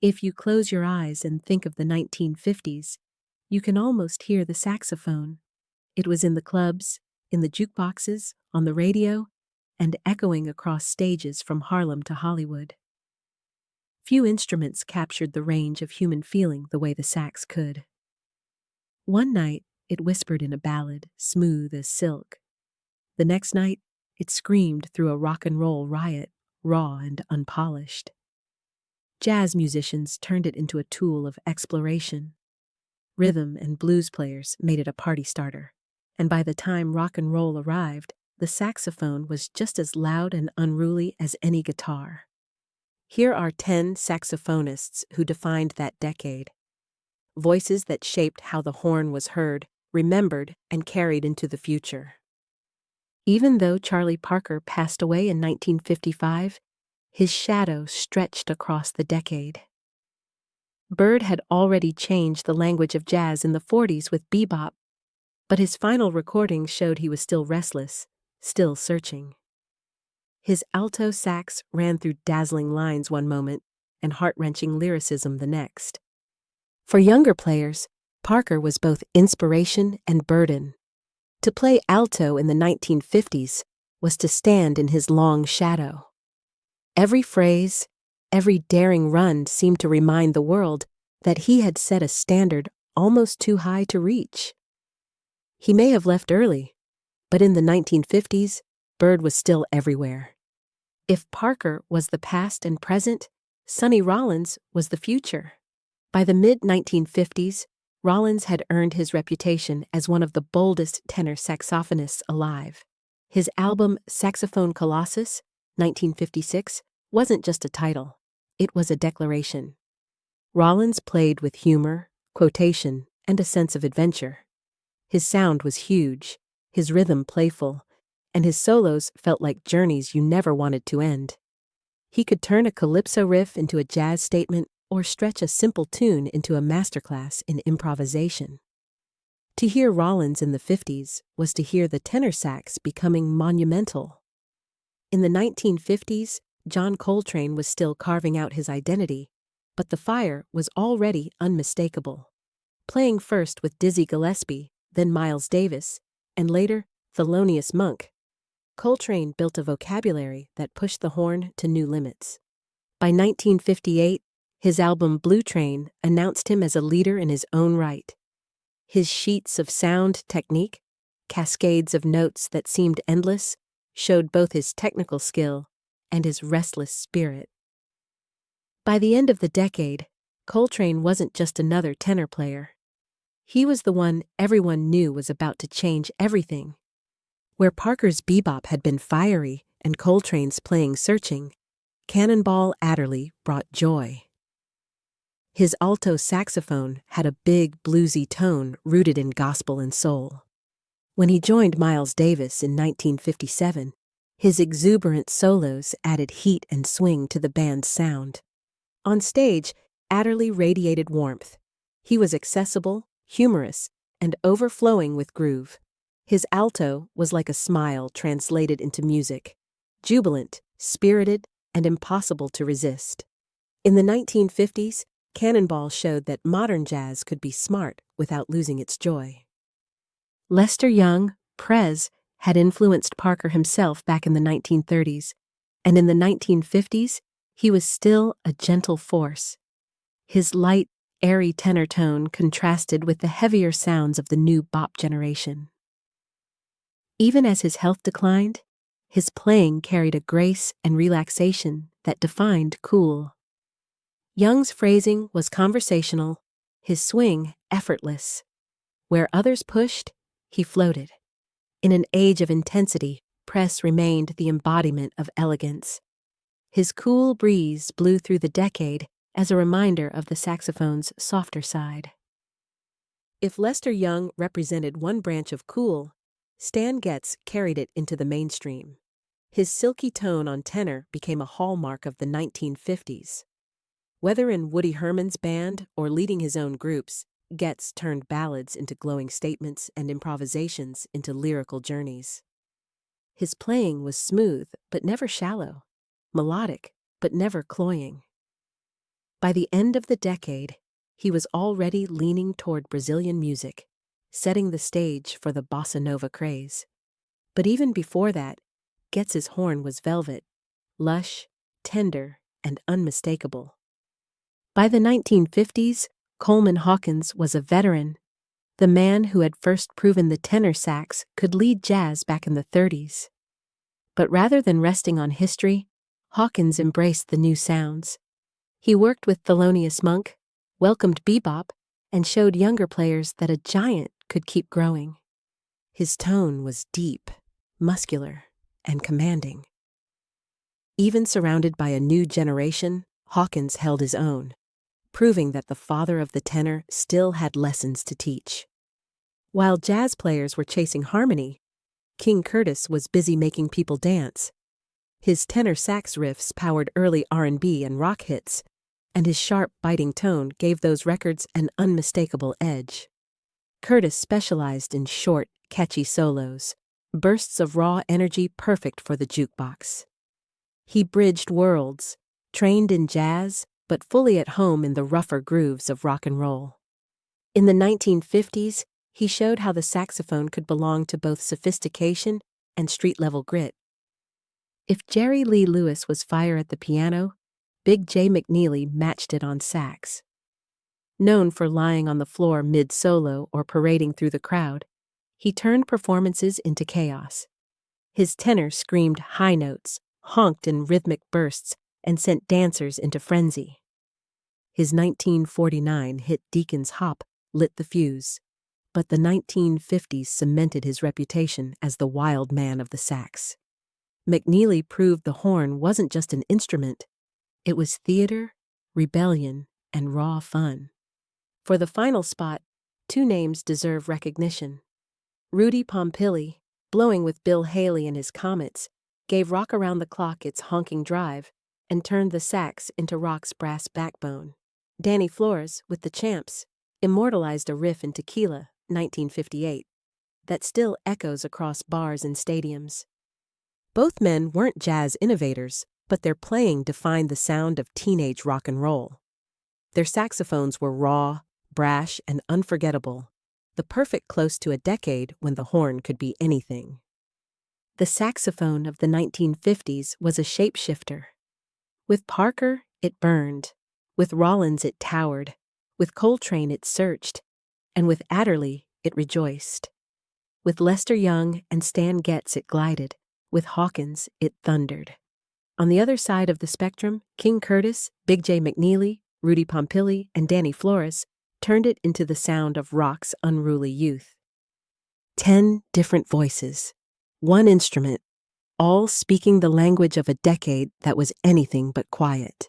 If you close your eyes and think of the 1950s, you can almost hear the saxophone. It was in the clubs, in the jukeboxes, on the radio, and echoing across stages from Harlem to Hollywood. Few instruments captured the range of human feeling the way the sax could. One night, it whispered in a ballad, smooth as silk. The next night, it screamed through a rock and roll riot, raw and unpolished. Jazz musicians turned it into a tool of exploration. Rhythm and blues players made it a party starter. And by the time rock and roll arrived, the saxophone was just as loud and unruly as any guitar. Here are 10 saxophonists who defined that decade. Voices that shaped how the horn was heard, remembered, and carried into the future. Even though Charlie Parker passed away in 1955, his shadow stretched across the decade. Bird had already changed the language of jazz in the 40s with bebop, but his final recording showed he was still restless, still searching. His alto sax ran through dazzling lines one moment and heart-wrenching lyricism the next. For younger players, Parker was both inspiration and burden. To play alto in the 1950s was to stand in his long shadow. Every phrase, every daring run seemed to remind the world that he had set a standard almost too high to reach. He may have left early, but in the 1950s, Bird was still everywhere. If Parker was the past and present, Sonny Rollins was the future. By the mid-1950s, Rollins had earned his reputation as one of the boldest tenor saxophonists alive. His album Saxophone Colossus, 1956, wasn't just a title, it was a declaration. Rollins played with humor, quotation, and a sense of adventure. His sound was huge, his rhythm playful, and his solos felt like journeys you never wanted to end. He could turn a calypso riff into a jazz statement or stretch a simple tune into a masterclass in improvisation. To hear Rollins in the 50s was to hear the tenor sax becoming monumental. In the 1950s, John Coltrane was still carving out his identity, but the fire was already unmistakable. Playing first with Dizzy Gillespie, then Miles Davis, and later Thelonious Monk, Coltrane built a vocabulary that pushed the horn to new limits. By 1958, his album Blue Train announced him as a leader in his own right. His sheets of sound technique, cascades of notes that seemed endless, showed both his technical skill and his restless spirit. By the end of the decade, Coltrane wasn't just another tenor player. He was the one everyone knew was about to change everything. Where Parker's bebop had been fiery and Coltrane's playing searching, Cannonball Adderley brought joy. His alto saxophone had a big, bluesy tone rooted in gospel and soul. When he joined Miles Davis in 1957, his exuberant solos added heat and swing to the band's sound. On stage, Adderley radiated warmth. He was accessible, humorous, and overflowing with groove. His alto was like a smile translated into music, jubilant, spirited, and impossible to resist. In the 1950s, Cannonball showed that modern jazz could be smart without losing its joy. Lester Young, Prez, had influenced Parker himself back in the 1930s, and in the 1950s, he was still a gentle force. His light, airy tenor tone contrasted with the heavier sounds of the new bop generation. Even as his health declined, his playing carried a grace and relaxation that defined cool. Young's phrasing was conversational, his swing effortless. Where others pushed, he floated. In an age of intensity, Press remained the embodiment of elegance. His cool breeze blew through the decade as a reminder of the saxophone's softer side. If Lester Young represented one branch of cool, Stan Getz carried it into the mainstream. His silky tone on tenor became a hallmark of the 1950s. Whether in Woody Herman's band or leading his own groups, Getz turned ballads into glowing statements and improvisations into lyrical journeys. His playing was smooth but never shallow, melodic but never cloying. By the end of the decade, he was already leaning toward Brazilian music, setting the stage for the bossa nova craze. But even before that, Getz's horn was velvet, lush, tender, and unmistakable. By the 1950s, Coleman Hawkins was a veteran, the man who had first proven the tenor sax could lead jazz back in the 30s. But rather than resting on history, Hawkins embraced the new sounds. He worked with Thelonious Monk, welcomed bebop, and showed younger players that a giant could keep growing. His tone was deep, muscular, and commanding. Even surrounded by a new generation, Hawkins held his own, proving that the father of the tenor still had lessons to teach. While jazz players were chasing harmony, King Curtis was busy making people dance. His tenor sax riffs powered early R&B and rock hits, and his sharp, biting tone gave those records an unmistakable edge. Curtis specialized in short, catchy solos, bursts of raw energy perfect for the jukebox. He bridged worlds, trained in jazz, but fully at home in the rougher grooves of rock and roll. In the 1950s, he showed how the saxophone could belong to both sophistication and street-level grit. If Jerry Lee Lewis was fire at the piano, Big J McNeely matched it on sax. Known for lying on the floor mid-solo or parading through the crowd, he turned performances into chaos. His tenor screamed high notes, honked in rhythmic bursts, and sent dancers into frenzy. His 1949 hit Deacon's Hop lit the fuse, but the 1950s cemented his reputation as the wild man of the sax. McNeely proved the horn wasn't just an instrument, it was theater, rebellion, and raw fun. For the final spot, two names deserve recognition. Rudy Pompili, blowing with Bill Haley and his Comets, gave Rock Around the Clock its honking drive and turned the sax into rock's brass backbone. Danny Flores, with the Champs, immortalized a riff in Tequila, 1958, that still echoes across bars and stadiums. Both men weren't jazz innovators, but their playing defined the sound of teenage rock and roll. Their saxophones were raw, brash, and unforgettable, the perfect close to a decade when the horn could be anything. The saxophone of the 1950s was a shapeshifter. With Parker, it burned. With Rollins, it towered. With Coltrane, it searched. And with Adderley, it rejoiced. With Lester Young and Stan Getz, it glided. With Hawkins, it thundered. On the other side of the spectrum, King Curtis, Big J McNeely, Rudy Pompili, and Danny Flores turned it into the sound of rock's unruly youth. 10 different voices, one instrument, all speaking the language of a decade that was anything but quiet.